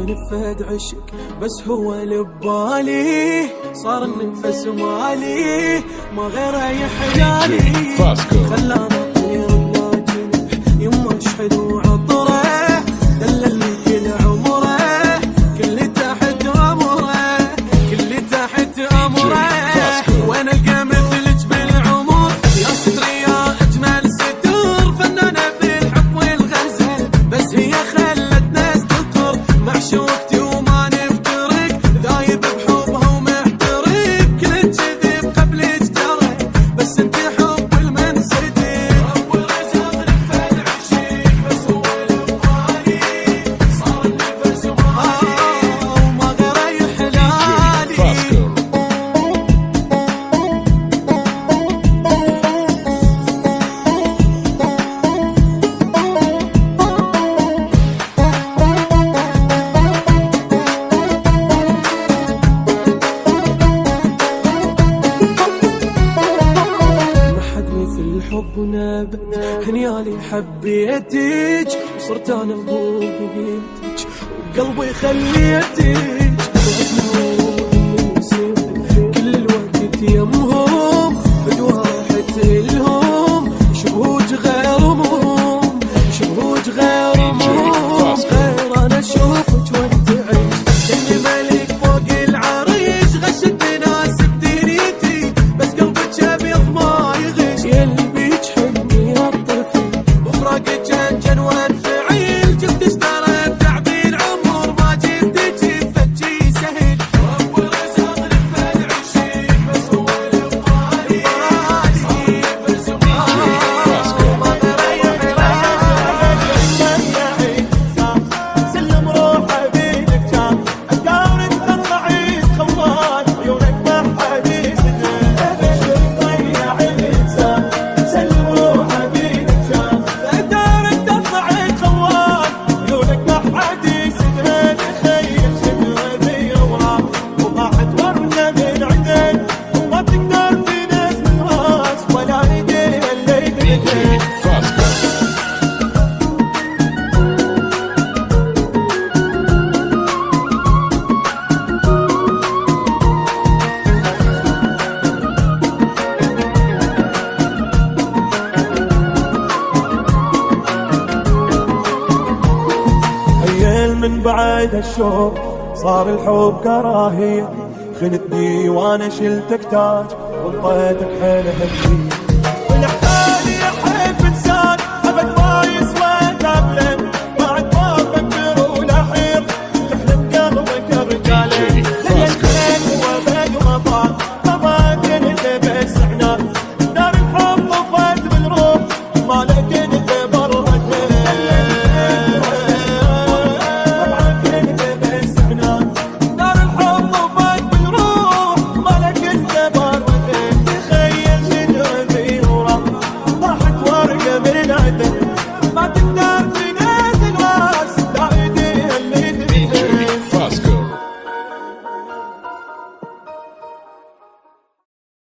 نفد عشق بس هو اللي ببالي، صار النفس مالي ما غيره يحلالي، خلانا طير بلا جنح يما اشحد وعطره، دللني كل عمره كل تحت امره، كل تحت امره، وين القى مثلك بالعمر يا ستري يا اجمل ستر، فنانه بالحب والغزل بس هي خلت ناس تذكر، معشوقتي وما نفترق ذايب بحبها ومحترق، كل كذب قبلك جرى بس انت حب المنسدق، رب الرزق نفد عشق بس هو البالي، صار النفس مالي وما غيره يحلالي. الحب ونبت هنيالي حبيتك وصرت انا ابو بيتك وبقلبي خليتك، كل الوقت يمهم فدوى راحت لهم، شبهوج غير هموم شبهوج غير هموم، غير انا اشوفك وانت عيش كني ملك فوق العريش، غشت ناس بدنيتي بس قلبك ابيض ما يغش، يلبيك حني الطفل وفراقك جنجن وانفعيل، جبت اشترى بتعبين عمر ما جبتك فتشي سهل، رب الرزق نفد عشق بس هو البالي، صار نفس مالي ما غيره يحلالي. سلم روحه بيدك كان الدار تطلعي خوان، عيونك ما حد يسدل ضيع الانسان، سلم روحه بيدك كان الدار تطلعي خوان، عيونك ما حد يسدل، تخيل شبه ذي اوراق وضاعت ورده من عدل، وما تقدر في ناس من راس ولا ندري اللي بيدك. من بعد هالشوق صار الحب كراهية، خنتني وانا شلتك تاج وانطيتك حيل هدية.